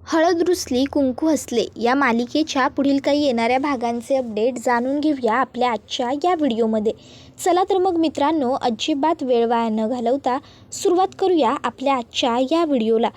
हळद रुसली कुंकू हसले या मालिकेच्या पुढील काही येणाऱ्या भागांचे अपडेट जाणून घेऊया आपल्या आजच्या या व्हिडिओमध्ये. चला तर मग मित्रांनो, अजिबात वेळ वाया न घालवता सुरुवात करूया आपल्या आजच्या या व्हिडिओला.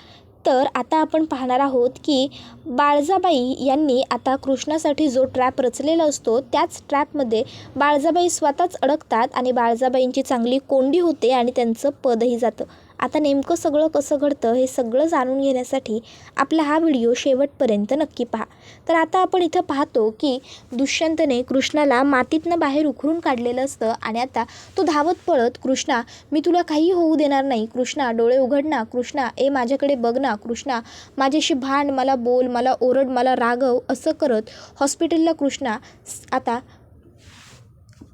तर आता आपण पाहणार आहोत की बाळजाबाई यांनी आता कृष्णासाठी जो ट्रॅप रचलेला असतो त्याच ट्रॅपमध्ये बाळजाबाई स्वतःच अडकतात आणि बाळजाबाईंची चांगली कोंडी होते आणि त्यांचं पदही जातं. आता नेमकं सगळं कसं घडतं हे सगळं जाणून घेण्यासाठी आपला हा व्हिडिओ शेवटपर्यंत नक्की पहा. तर आता आपण इथं पाहतो की दुष्यंतने कृष्णाला मातीतनं बाहेर उखरून काढलेलं असतं आणि आता तो धावत पळत, कृष्णा मी तुला काही होऊ देणार नाही, कृष्णा डोळे उघड ना, कृष्णा माझ्याकडे बघ ना, कृष्णा माझ्याशी भांड, मला बोल, मला ओरड, मला रागव, असं करत हॉस्पिटलला कृष्णा आता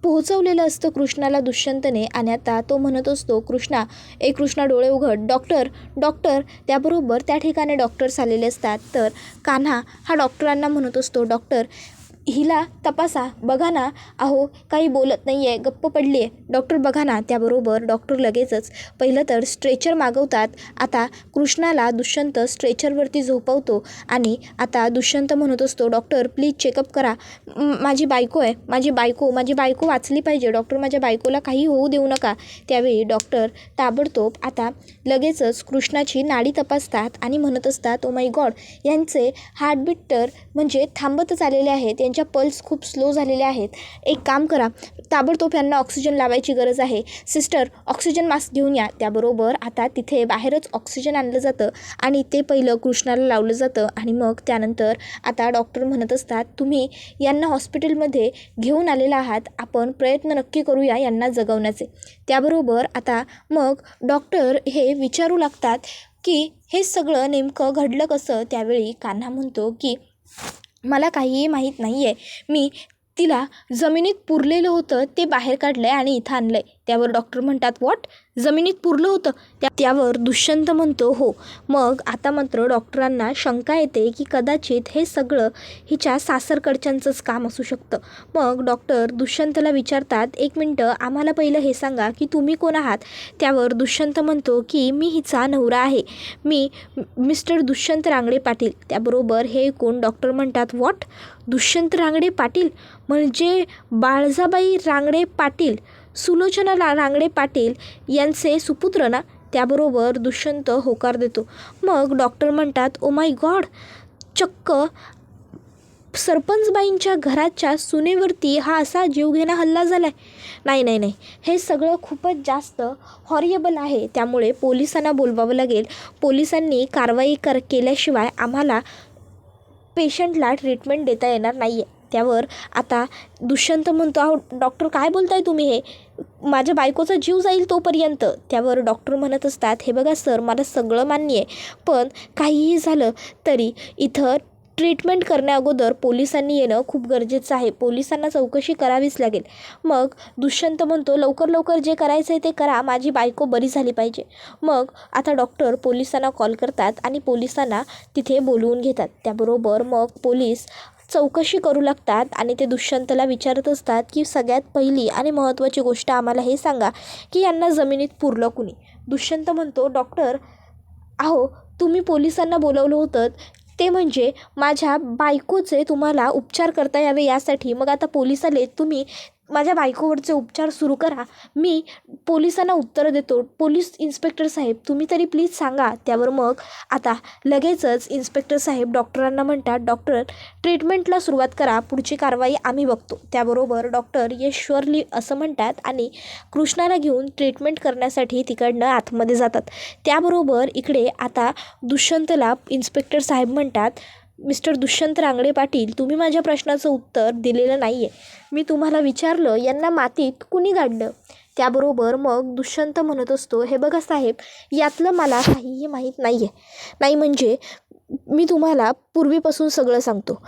पोहोचवलेलं असतं कृष्णाला दुष्यंतने. आणि आता तो म्हणत असतो, कृष्णा डोळे उघड, डॉक्टर डॉक्टर. त्याबरोबर त्या ठिकाणी डॉक्टर्स आलेले असतात. तर कान्हा हा डॉक्टरांना म्हणत असतो, डॉक्टर हिला तपासा, बघा ना, अहो काही बोलत नाही आहे, गप्प पडली आहे, डॉक्टर बघा ना. त्याबरोबर डॉक्टर लगेचच पहिलं तर स्ट्रेचर मागवतात. आता कृष्णाला दुष्यंत स्ट्रेचरवरती झोपवतो आणि आता दुष्यंत म्हणत असतो, डॉक्टर प्लीज चेकअप करा, माझी बायको आहे, माझी बायको वाचली पाहिजे, डॉक्टर माझ्या बायकोला काही होऊ देऊ नका. त्यावेळी डॉक्टर ताबडतोब आता लगेचच कृष्णाची नाडी तपासतात आणि म्हणत असतात, ओ माय गॉड, यांचे हार्टबीट तर म्हणजे थांबतच आलेले आहेत, त्यांच्या पल्स खूप स्लो झालेले आहेत, एक काम करा, ताबडतोब यांना ऑक्सिजन लावायची गरज आहे, सिस्टर ऑक्सिजन मास्क घेऊन या. त्याबरोबर आता तिथे बाहेरच ऑक्सिजन आणलं जातं आणि ते पहिलं कृष्णाला लावलं जातं आणि मग त्यानंतर आता डॉक्टर म्हणत असतात, तुम्ही यांना हॉस्पिटलमध्ये घेऊन आलेला आहात, आपण प्रयत्न नक्की करूया यांना जगवण्याचे. त्याबरोबर आता मग डॉक्टर हे विचारू लागतात की हे सगळं नेमकं घडलं कसं. त्यावेळी कान्हा म्हणतो की मला काहीही माहीत नाही आहे, मी तिला जमिनीत पुरलेलं होतं ते बाहेर काढलं आहे आणि इथं आणलं आहे. त्यावर डॉक्टर म्हणतात, व्हॉट, जमिनीत पुरलं होतं? त्यावर दुष्यंत म्हणतो, हो. मग आता मात्र डॉक्टरांना शंका येते की कदाचित हे सगळं हिच्या सासरकडच्यांचंच काम असू शकतं. मग डॉक्टर दुष्यंतला विचारतात, एक मिनटं, आम्हाला पहिलं हे सांगा की तुम्ही कोण आहात. त्यावर दुष्यंत म्हणतो की मी हिचा नवरा आहे, मी मिस्टर दुष्यंत रांगडे पाटील. त्याबरोबर हे ऐकून डॉक्टर म्हणतात, व्हॉट, दुष्यंत रांगडे पाटील म्हणजे बाळजाबाई रांगडे पाटील, सुलोचना रांगडे पाटील यांचे सुपुत्र ना. त्याबरोबर दुष्यंत होकार देतो. मग डॉक्टर म्हणतात, ओ माय गॉड, चक्क सरपंचबाईंच्या घराच्या सुनेवरती हा असा जीवघेणा हल्ला झाला आहे. नाही, हे सगळं खूपच जास्त हॉरिएबल आहे, त्यामुळे पोलिसांना बोलवावं लागेल, पोलिसांनी कारवाई केल्याशिवाय आम्हाला पेशंटला ट्रीटमेंट देता येणार नाही आहे. त्यावर आता दुष्यंत म्हणतो, अहो डॉक्टर काय बोलताय तुम्ही, हे माझ्या बायकोचा जीव जाईल तोपर्यंत. त्यावर डॉक्टर म्हणत असतात, हे बघा सर, मला सगळं मान्य आहे, पण काहीही झालं तरी इथं ट्रीटमेंट करण्याअगोदर पोलिसांनी येणं खूप गरजेचं आहे, पोलिसांना चौकशी करावीच लागेल. मग दुष्यंत म्हणतो, लवकर जे करायचं आहे ते करा, माझी बायको बरी झाली पाहिजे. मग आता डॉक्टर पोलिसांना कॉल करतात आणि पोलिसांना तिथे बोलवून घेतात. त्याबरोबर मग पोलीस चौकशी करू लागतात आणि ते दुष्यंतला विचारत असतात की सगळ्यात पहिली आणि महत्त्वाची गोष्ट आम्हाला हे सांगा की यांना जमिनीत पुरलं कुणी. दुष्यंत म्हणतो, डॉक्टर अहो तुम्ही पोलिसांना बोलवलं होतं ते म्हणजे माझ्या बायकोचे तुम्हाला उपचार करता यावे यासाठी, मग आता पोलीस आले, तुम्ही माझ्या बायकोवरचे उपचार सुरू करा. मी पोलिसांना उत्तर देतो, पोलीस इन्स्पेक्टर साहेब तुम्ही तरी प्लीज सांगा. त्यावर मग आता लगेचच इन्स्पेक्टर साहेब डॉक्टरांना म्हणतात, डॉक्टर ट्रीटमेंटला सुरुवात करा, पुढची कारवाई आम्ही बघतो. त्याबरोबर डॉक्टर श्युअरली असं म्हणतात आणि कृष्णाला घेऊन ट्रीटमेंट करण्यासाठी तिकडनं आतमध्ये जातात. त्याबरोबर इकडे आता दुष्यंतला इन्स्पेक्टर साहेब म्हणतात, मिस्टर दुष्यंत रांगडे पाटील, तुम्ही माझ्या प्रश्नाचं उत्तर दिलेलं नाही आहे, मी तुम्हाला विचारलं यांना मातीत कुणी गाडलं. त्याबरोबर मग दुष्यंत म्हणत असतो, हे बघा साहेब, यातलं मला काहीही माहीत नाही आहे, नाही म्हणजे मी तुम्हाला पूर्वीपासून सगळं सांगतो.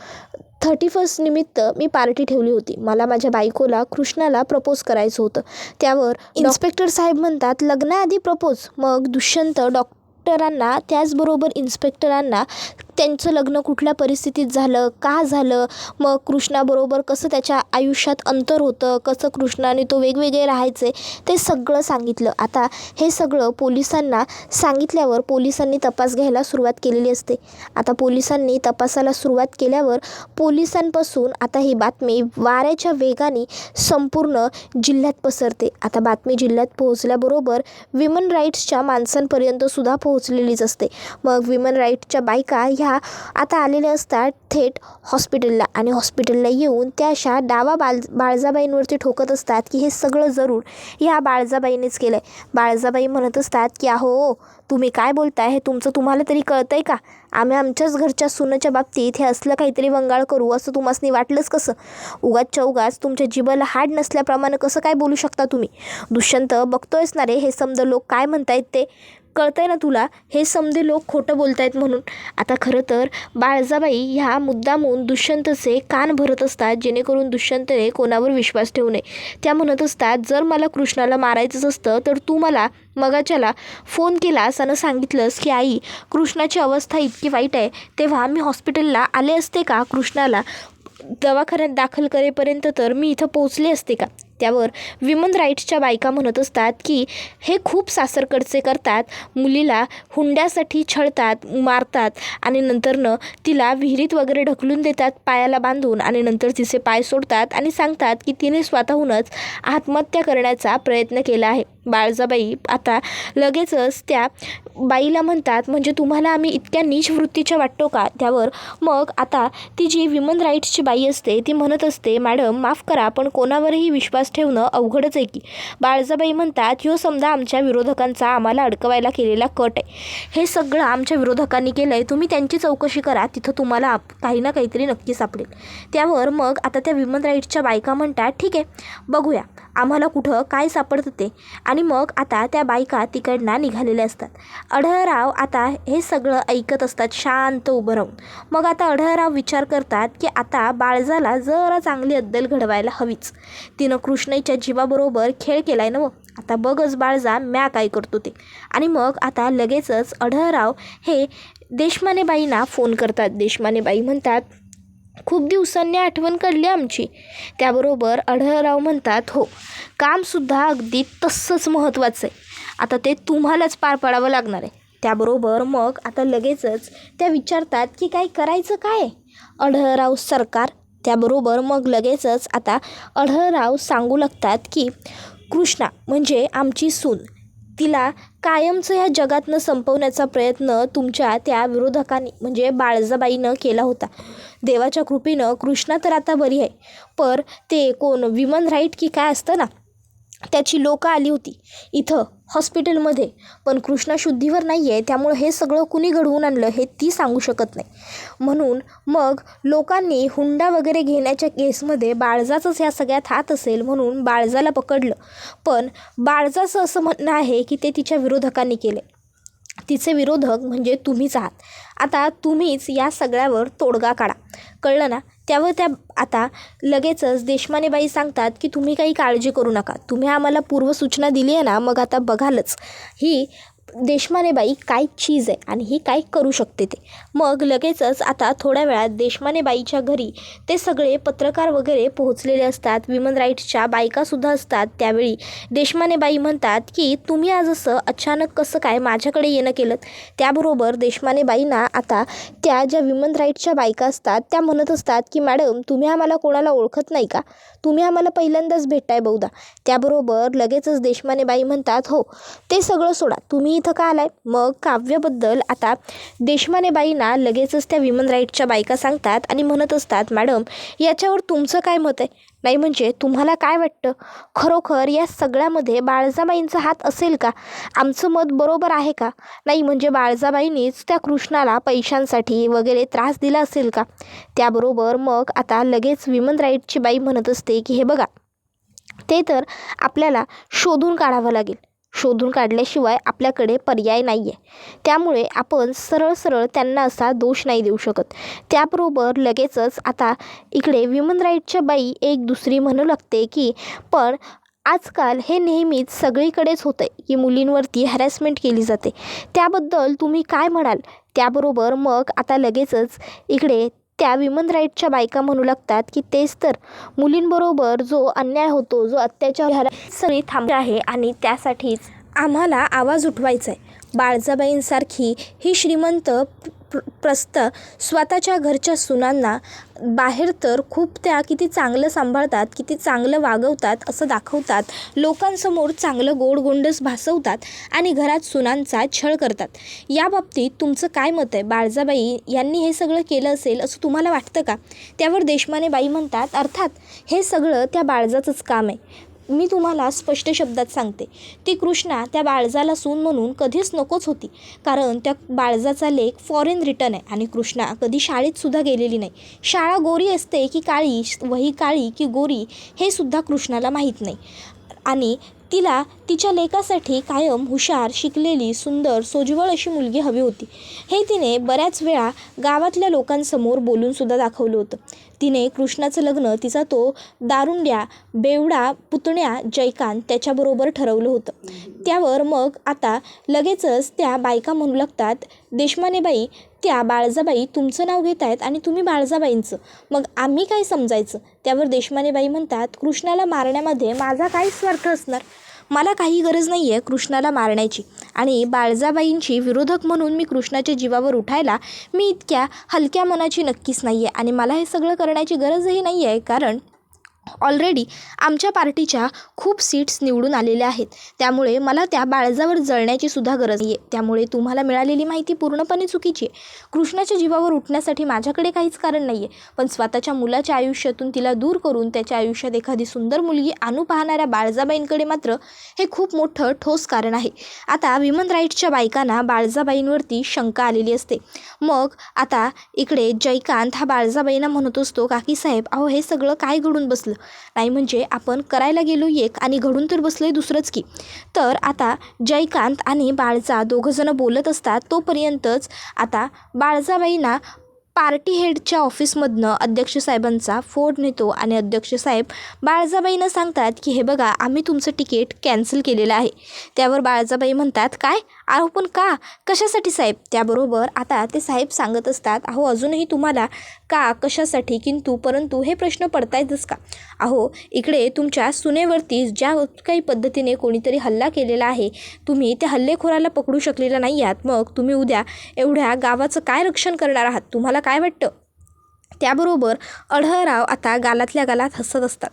31 निमित्त मी पार्टी ठेवली होती, मला माझ्या बायकोला कृष्णाला प्रपोज करायचं होतं. त्यावर इन्स्पेक्टर साहेब म्हणतात, लग्नाआधी प्रपोज. मग दुष्यंत डॉक्टरांना त्याचबरोबर इन्स्पेक्टरांना त्यांचं लग्न कुठल्या परिस्थितीत झालं, का झालं, मग कृष्णाबरोबर कसं त्याच्या आयुष्यात अंतर होतं, कसं कृष्णाने तो वेगवेगळे राहायचे, ते सगळं सांगितलं. आता हे सगळं पोलिसांना सांगितल्यावर पोलिसांनी तपास घ्यायला सुरुवात केलेली असते. आता पोलिसांनी तपासाला सुरुवात केल्यावर पोलिसांपासून आता ही बातमी वाऱ्याच्या वेगाने संपूर्ण जिल्ह्यात पसरते. आता बातमी जिल्ह्यात पोहोचल्याबरोबर विमन राईट्सच्या माणसांपर्यंत सुद्धा पोहोचलेलीच असते. मग विमन राईट्सच्या बायका ह्या आता आलेल्या असतात थेट हॉस्पिटलला आणि हॉस्पिटलला येऊन त्या अशा डावा बाळजाबाईंवरती ठोकत असतात की हे सगळं जरूर ह्या बाळजाबाईनेच केलं आहे. बाळजाबाई म्हणत असतात की अहो तुम्ही काय बोलताय, हे तुम्हाला तरी कळतंय का? आम्ही आमच्याच घरच्या सुनेच्या बाबतीत हे असलं काहीतरी वंगाळ करू असं तुम्हासनी वाटलंच कसं? उगाचच्या उगाच तुमच्या जिभेला हाड नसल्याप्रमाणे कसं काय बोलू शकता तुम्ही? दुष्यंत बघतोयच ना रे, हे समजा लोक काय म्हणतायत ते कळतंय ना तुला? हे समजे लोक खोटं बोलतायत म्हणून. आता खरं तर बाळजाबाई ह्या मुद्दामून दुष्यंतचे कान भरत असतात जेणेकरून दुष्यंतने कोणावर विश्वास ठेवू नये. त्या म्हणत असतात जर मला कृष्णाला मारायचंच असतं तर तू मला मगाच्याला फोन केलास आणि सांगितलंस की आई कृष्णाची अवस्था इतकी वाईट आहे, तेव्हा मी हॉस्पिटलला आले असते का? कृष्णाला दवाखान्यात दाखल करेपर्यंत तर मी इथं पोहोचले असते का? त्यावर विमन राईट्सच्या बायका म्हणत असतात की हे खूप सासरकडचे करतात, मुलीला हुंड्यासाठी छळतात, मारतात आणि नंतरनं तिला विहिरीत वगैरे ढकलून देतात पायाला बांधून आणि नंतर तिचे पाय सोडतात आणि सांगतात की तिने स्वतःहूनच आत्महत्या करण्याचा प्रयत्न केला आहे. बाळजाबाई आता लगेचच त्या बाईला म्हणतात म्हणजे तुम्हाला आम्ही इतक्या नीच वृत्तीच्या वाटतो का? त्यावर मग आता ती जी विमन राईट्सची बाई असते ती म्हणत असते मॅडम माफ करा पण कोणावरही विश्वास ठेवणं अवघडच आहे की. बाळजाबाई म्हणतात ह्यो समजा आमच्या विरोधकांचा आम्हाला अडकवायला केलेला कट आहे. हे सगळं आमच्या विरोधकांनी केलं आहे, तुम्ही त्यांची चौकशी करा, तिथं तुम्हाला काही ना काहीतरी नक्की सापडेल. त्यावर मग आता त्या विमन राईट्सच्या बायका म्हणतात ठीक आहे बघूया आम्हाला कुठं काय सापडतं ते. आणि मग आता त्या बायका तिकडनं निघालेल्या असतात. अढळराव आता हे सगळं ऐकत असतात शांत उभं राहून. मग आता अढळराव विचार करतात की आता बाळजाला जरा चांगली अद्दल घडवायला हवीच. तिनं कृष्णाच्या जीवाबरोबर खेळ केलाय ना, आता बघच बाळजा म्या काय करतो ते. आणि मग आता लगेचच अढळराव हे देशमानेबाईंना फोन करतात. देशमानेबाई म्हणतात खूप दिवसांनी आठवण काढली आमची. त्याबरोबर अढळराव म्हणतात हो कामसुद्धा अगदी तसंच महत्त्वाचं आहे, आता ते तुम्हालाच पार पाडावं लागणार आहे. त्याबरोबर मग आता लगेचच त्या विचारतात की काय करायचं काय अढळराव सरकार? त्याबरोबर मग लगेचच आता अढळराव सांगू लागतात की कृष्णा म्हणजे आमची सून, तिला कायमचं ह्या जगातनं संपवण्याचा प्रयत्न तुमच्या त्या विरोधकांनी म्हणजे बाळजाबाईनं केला होता. देवाच्या कृपेनं कृष्णा तर आता बरी आहे, पर ते कोण विमन राईट की काय असतं ना त्याची लोकं आली होती इथं हॉस्पिटलमध्ये, पण कृष्णा शुद्धीवर नाही आहे, त्यामुळं हे सगळं कुणी घडवून आणलं हे ती सांगू शकत नाही. म्हणून मग लोकांनी हुंडा वगैरे घेण्याच्या केसमध्ये बाळजाचंच ह्या सगळ्यात हात असेल म्हणून बाळजाला पकडलं. पण बाळजाचं असं म्हणणं आहे की ते तिच्या विरोधकांनी केले. तिचे विरोधक म्हणजे तुम्हीच आहात. आता तुम्हीच या सगळ्यावर तोडगा काढा, कळलं ना? त्यावर त्या आता लगेचच देशमानेबाई सांगतात की तुम्ही काही काळजी करू नका, तुम्ही आम्हाला पूर्वसूचना दिली आहे ना, मग आता बघालच ही देशमानेबाई काय चीज आहे आणि ही काय करू शकते ते. मग लगेचच आता थोड्या वेळात देशमानेबाईच्या घरी ते सगळे पत्रकार वगैरे पोहोचलेले असतात, विमन राईट्सच्या बायकासुद्धा असतात. त्यावेळी देशमानेबाई म्हणतात की तुम्ही आज असं अचानक कसं काय माझ्याकडे येणं केलं? त्याबरोबर देशमानेबाईंना आता त्या ज्या विमन राईट्सच्या बायका असतात त्या म्हणत असतात की मॅडम तुम्ही आम्हाला कोणाला ओळखत नाही का? तुम्ही आम्हाला पहिल्यांदाच भेटताय बहुधा. त्याबरोबर लगेचच देशमानेबाई म्हणतात हो ते सगळं सोडा, तुम्ही इथं का आलाय? मग काव्याबद्दल आता देशमानेबाईंना लगेचच त्या विमन राईट्सच्या बायका सांगतात आणि म्हणत असतात मॅडम याच्यावर तुमचं काय मत आहे? नाही म्हणजे तुम्हाला काय वाटतं खरोखर या सगळ्यामध्ये बाळजाबाईंचा हात असेल का? आमचं मत बरोबर आहे का? नाही म्हणजे बाळजाबाईंनीच त्या कृष्णाला पैशांसाठी वगैरे त्रास दिला असेल का? त्याबरोबर मग आता लगेच विमन राईट्सची बाई म्हणत असते की हे बघा ते तर आपल्याला शोधून काढावं लागेल, शोधून काढल्याशिवाय आपल्याकडे पर्याय नाही आहे, त्यामुळे आपण सरळ सरळ त्यांना असा दोष नाही देऊ शकत. त्याबरोबर लगेचच आता इकडे विमन राईट्सच्या बाई एक दुसरी म्हणू लागते की पण आजकाल हे नेहमीच सगळीकडेच होतं आहे की मुलींवरती हॅरॅसमेंट केली जाते. त्याबद्दल तुम्ही काय म्हणाल? त्याबरोबर मग आता लगेचच इकडे त्या विमन राईटच्या बायका म्हणू लागतात की तेच तर, मुलींबरोबर जो अन्याय होतो, जो अत्याचार सगळी थांबली आहे आणि त्यासाठीच आम्हाला आवाज उठवायचा आहे. बाळजाबाईंसारखी ही श्रीमंत प्रस्त स्वतःच्या घरच्या सुनांना बाहेर तर खूप त्या किती चांगलं सांभाळतात, किती चांगलं वागवतात असं दाखवतात, लोकांसमोर चांगलं गोडगोंडस भासवतात आणि घरात सुनांचा छळ करतात. या बाबतीत तुमचं काय मत आहे? बाळजाबाई यांनी हे सगळं केलं असेल असं तुम्हाला वाटतं का? त्यावर देशमाने बाई म्हणतात, अर्थात हे सगळं त्या बाळजाचंच काम आहे. मी तुम्हाला स्पष्ट शब्दात सांगते, ती कृष्णा त्या बाळजाला सून म्हणून कधीच नकोच होती. कारण त्या बाळजाचा लेक फॉरेन रिटर्न आहे आणि कृष्णा कधी शाळेतसुद्धा गेलेली नाही. शाळा गोरी असते की काळी, वही काळी की गोरी हे सुद्धा कृष्णाला माहीत नाही. आणि तिला तिच्या लेकासाठी कायम हुशार, शिकलेली, सुंदर, सोज्वळ अशी मुलगी हवी होती. हे तिने बऱ्याच वेळा गावातल्या लोकांसमोर बोलूनसुद्धा दाखवलं होतं. तिने कृष्णाचं लग्न तिचा तो दारुंड्या, बेवडा पुतण्या जयकांत त्याच्याबरोबर ठरवलं होतं. त्यावर मग आता लगेचच त्या बायका म्हणू लागतात, देशमानेबाई त्या बाळजाबाई तुमचं नाव घेत आहेत आणि तुम्ही बाळजाबाईंचं, मग आम्ही काय समजायचं? त्यावर देशमानेबाई म्हणतात, कृष्णाला मारण्यामध्ये माझा काय स्वार्थ असणार? मला काही गरज नाही आहे कृष्णाला मारण्याची आणि बाळजाबाईंची विरोधक म्हणून मी कृष्णाच्या जीवावर उठायला मी इतक्या हलक्या मनाची नक्कीच नाही आहे आणि मला हे सगळं करण्याची गरजही नाही आहे. कारण ऑलरेडी आमच्या पार्टीच्या खूप सीट्स निवडून आलेल्या आहेत. त्यामुळे मला त्या बाळजावर जळण्याची सुद्धा गरज नाही आहे. त्यामुळे तुम्हाला मिळालेली माहिती पूर्णपणे चुकीची आहे. कृष्णाच्या जीवावर उठण्यासाठी माझ्याकडे काहीच कारण नाही आहे. पण स्वतःच्या मुलाच्या आयुष्यातून तिला दूर करून त्याच्या आयुष्यात एखादी सुंदर मुलगी आणू पाहणाऱ्या बाळजाबाईंकडे मात्र हे खूप मोठं ठोस कारण आहे. आता विमन राईट्सच्या बायकांना बाळजाबाईंवरती शंका आलेली असते. मग आता इकडे जयकांत हा बाळजाबाईंना म्हणत असतो, काकीसाहेब अहो हे सगळं काय घडून बसलं? नाही म्हणजे आपण करायला गेलो एक आणि घडून तर बसलंय दुसरंच की. तर आता जयकांत आणि बाळजा दोघंजणं बोलत असतात. तोपर्यंतच आता बाळजाबाईंना पार्टी हेडच्या ऑफिसमधनं अध्यक्ष साहेबांचा फोन येतो आणि अध्यक्ष साहेब बाळजाबाईंना सांगतात की हे बघा, आम्ही तुमचं तिकीट कॅन्सल केलेलं आहे. त्यावर बाळजाबाई म्हणतात, काय? अहो पण का? कशासाठी साहेब? त्याबरोबर आता ते साहेब सांगत असतात, अहो अजूनही तुम्हाला का, कशासाठी, परंतु हे प्रश्न पडतायतच का? अहो इकडे तुमच्या सुनेवरती ज्या काही पद्धतीने कोणीतरी हल्ला केलेला आहे, तुम्ही त्या हल्लेखोराला पकडू शकलेला नाही आहात. मग तुम्ही उद्या एवढ्या गावाचं काय रक्षण करणार आहात? तुम्हाला काय वाटतं? त्याबरोबर अढळराव आता गालातल्या गालात हसत असतात.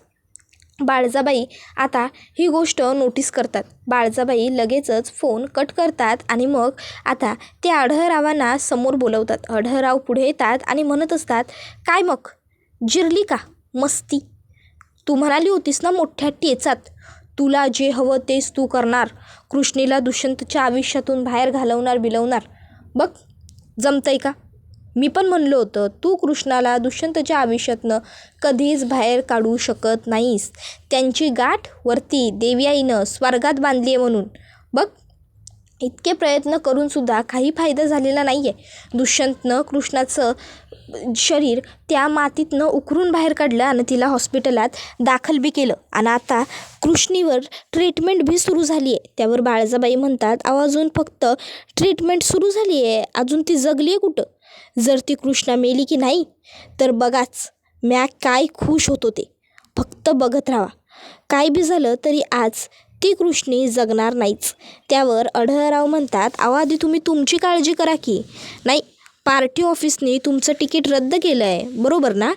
बाळजाबाई आता ही गोष्ट नोटीस करतात. बाळजाबाई लगेचच फोन कट करतात आणि मग आता ते अढळरावांना समोर बोलवतात. अढळराव पुढे येतात आणि म्हणत असतात, काय मग जिरली का मस्ती? तू म्हणाली होतीस ना मोठ्या टेचात, तुला जे हवं तेच तू करणार, कृष्णेला दुष्यंतच्या आयुष्यातून बाहेर बिलवणार. बघ जमतंय का? मी पण म्हणलं होतं तू कृष्णाला दुष्यंतच्या आयुष्यातनं कधीच बाहेर काढू शकत नाहीस. त्यांची गाठ वरती देवयाईनं स्वर्गात बांधली आहे म्हणून. बघ इतके प्रयत्न करूनसुद्धा काही फायदा झालेला नाही आहे. दुष्यंतनं कृष्णाचं शरीर त्या मातीतनं उकरून बाहेर काढलं आणि तिला हॉस्पिटलात दाखल बी केलं आणि आता कृष्णीवर ट्रीटमेंट बी सुरू झाली आहे. त्यावर बाळजाबाई म्हणतात, अहो अजून फक्त ट्रीटमेंट सुरू झाली आहे, अजून ती जगली आहे कुठं? जर ती कृष्णा मेली की नाही तर बघाच म्या काय खुश होतो ते, फक्त बघत राहा. काय बी झालं तरी आज ती कृष्णी जगणार नाहीच. त्यावर अढळराव म्हणतात, अहो आधी तुम्ही तुमची काळजी करा की. नाही, पार्टी ऑफिसने तुमचं तिकीट रद्द केलं आहे बरोबर ना?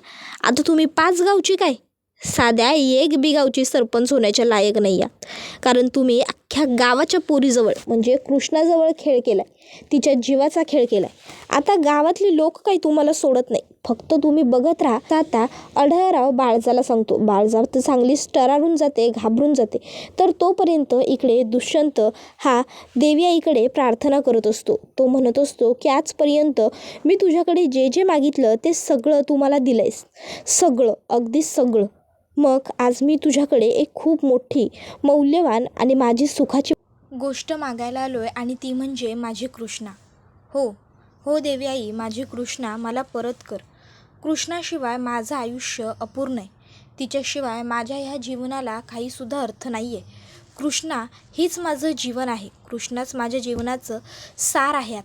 आता तुम्ही 5 गावची काय, साध्या 1 बी गावची सरपंच होण्याच्या लायक नाही आहात. कारण तुम्ही अख्ख्या गावाच्या पोरीजवळ म्हणजे कृष्णाजवळ खेळ केला आहे, तिच्या जीवाचा खेळ केला आहे. आता गावातली लोक काही तुम्हाला सोडत नाही, फक्त तुम्ही बघत राहा. आता अढळराव बाळजाला सांगतो. बाळजा तर चांगलीच टरारून जाते, घाबरून जाते. तर तोपर्यंत इकडे दुष्यंत हा देवयाईकडे प्रार्थना करत असतो. तो म्हणत असतो की आजपर्यंत मी तुझ्याकडे जे जे मागितलं ते सगळं तू मला दिलं आहेस, सगळं, अगदी सगळं. मग आज मी तुझ्याकडे एक खूप मोठी, मौल्यवान आणि माझी सुखाची गोष्ट मागायला आलो आहे आणि ती म्हणजे माझी कृष्णा. हो देवयाई, माझी कृष्णा मला परत कर. कृष्णाशिवाय माझं आयुष्य अपूर्ण आहे. तिच्याशिवाय माझ्या ह्या जीवनाला काहीसुद्धा अर्थ नाही आहे. कृष्णा हीच माझं जीवन आहे. कृष्णाच माझ्या जीवनाचं सार आहे.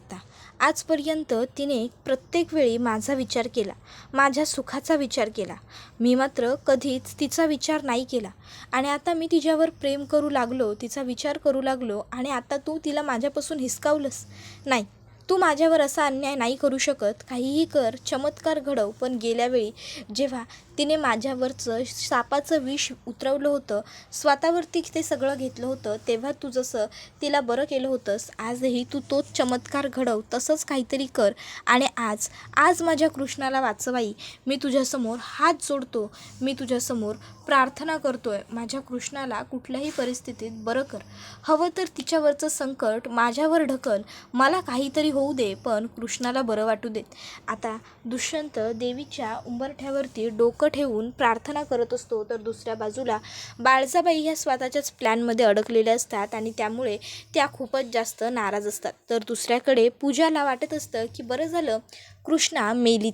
आजपर्यंत तिने प्रत्येक वेळी माझा विचार केला, माझ्या सुखाचा विचार केला. मी मात्र कधीच तिचा विचार नाही केला. आणि आता मी तिच्यावर प्रेम करू लागलो, तिचा विचार करू लागलो, आणि आता तू तिला माझ्यापासून हिसकावलंस. नाही, तू माझ्यावर असा अन्याय नाही करू शकत. काहीही कर, चमत्कार घडव. पण गेल्या वेळी जेव्हा तिने माझ्यावरचं सापाचं विष उतरवलं होतं, स्वतःवरती ते सगळं घेतलं होतं, तेव्हा तू जसं तिला बरं केलं होतंस, आजही तू तोच चमत्कार घडव. तसंच काहीतरी कर. आणि आज माझ्या कृष्णाला वाचवाई. मी तुझ्यासमोर हात जोडतो. मी तुझ्यासमोर प्रार्थना करतोय. माझ्या कृष्णाला कुठल्याही परिस्थितीत बरं कर. हवं तर तिच्यावरचं संकट माझ्यावर ढकल. मला काहीतरी होऊ दे, पण कृष्णाला बरं वाटू देत. आता दुष्यंत देवीच्या उंबरठ्यावरती डोकं ठेवून प्रार्थना करत असतो, तर दुसऱ्या बाजूला बाळजाबाई ह्या स्वतःच्याच प्लॅनमध्ये अडकलेल्या असतात आणि त्यामुळे त्या खूपच जास्त नाराज असतात. तर दुसऱ्याकडे पूजाला वाटत असतं की बरं झालं कृष्णा मेली.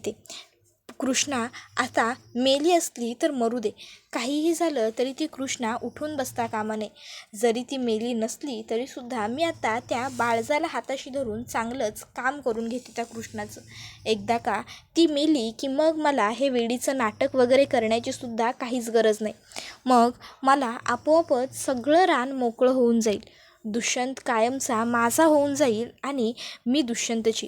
कृष्णा आता मेली असली तर मरू दे. काहीही झालं तरी ती कृष्णा उठून बसता कामा नये. जरी ती मेली नसली तरीसुद्धा मी आता त्या बाळजाला हाताशी धरून चांगलंच काम करून घेते त्या कृष्णाचं. एकदा का ती मेली की मग मला हे वेडीचं नाटक वगैरे करण्याची सुद्धा काहीच गरज नाही. मग मला आपोआपच सगळं रान मोकळं होऊन जाईल. दुष्यंत कायमचा माझा होऊन जाईल आणि मी दुष्यंतची.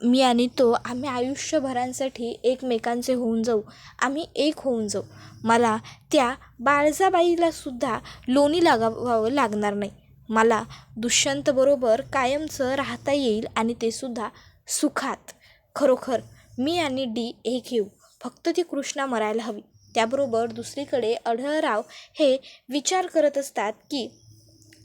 मी आणि तो आम्ही आयुष्यभरांसाठी एकमेकांचे होऊन जाऊ. आम्ही एक होऊन जाऊ. मला त्या बाळजाबाईलासुद्धा लोणी लागावं लागणार नाही. मला दुष्यंतबरोबर कायमचं राहता येईल आणि ते सुद्धा सुखात. खरोखर मी आणि डी एक येऊ. फक्त ती कृष्णा मरायला हवी. त्याबरोबर दुसरीकडे आढळराव हे विचार करत असतात की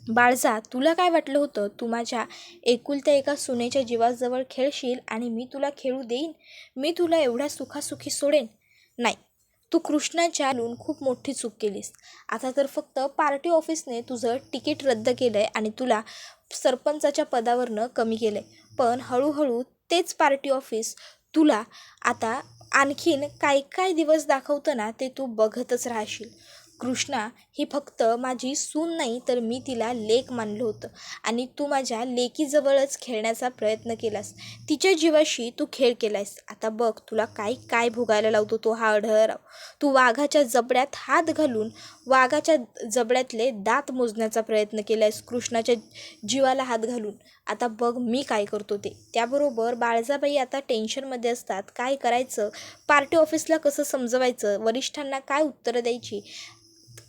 बाळजा, तुला काय वाटलं होतं तू माझ्या एकुलत्या एका सुनेच्या जीवाजवळ खेळशील आणि मी तुला खेळू देईन? मी तुला एवढ्या सुखासुखी सोडेन? नाही, तू कृष्णाच्या लून खूप मोठी चूक केलीस. आता तर फक्त पार्टी ऑफिसने तुझं तिकीट रद्द केलं आहे आणि तुला सरपंचाच्या पदावरनं कमी केलं आहे. पण हळूहळू तेच पार्टी ऑफिस तुला आता आणखीन काय काय दिवस दाखवतं ना, ते तू बघतच राहशील. कृष्णा ही फक्त माझी सून नाही, तर मी तिला लेक मानलं होतं आणि तू माझ्या लेकीजवळच खेळण्याचा प्रयत्न केलास. तिच्या जीवाशी तू खेळ केलायस. आता बघ तुला काय काय भोगायला लावतो तो हा आढळराव. तू वाघाच्या जबड्यात हात घालून वाघाच्या जबड्यातले दात मोजण्याचा प्रयत्न केलायस, कृष्णाच्या जीवाला हात घालून. आता बघ मी काय करतो ते. त्याबरोबर बाळजाबाई आता टेन्शनमध्ये असतात. काय करायचं, पार्टी ऑफिसला कसं समजवायचं, वरिष्ठांना काय उत्तरं द्यायची.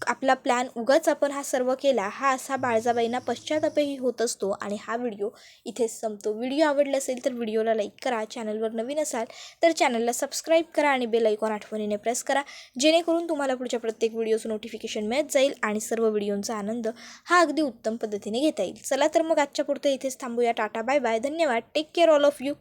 आपला प्लॅन उगाच आपण हा सर्व केला, हा असा बाळजाबाईंना पश्चातापही होत असतो. आणि हा व्हिडिओ इथेच संपतो. व्हिडिओ आवडला असेल तर व्हिडिओला लाईक करा. चॅनलवर नवीन असाल तर चॅनलला सबस्क्राईब करा आणि बेल आयकॉन आठवणीने प्रेस करा, जेणेकरून तुम्हाला पुढच्या प्रत्येक व्हिडिओचं नोटिफिकेशन मिळत जाईल आणि सर्व व्हिडिओंचा आनंद हा अगदी उत्तम पद्धतीने घेता येईल. चला तर मग आजच्या पुरतं इथेच थांबूया. टाटा, बाय बाय, धन्यवाद, take care all of you.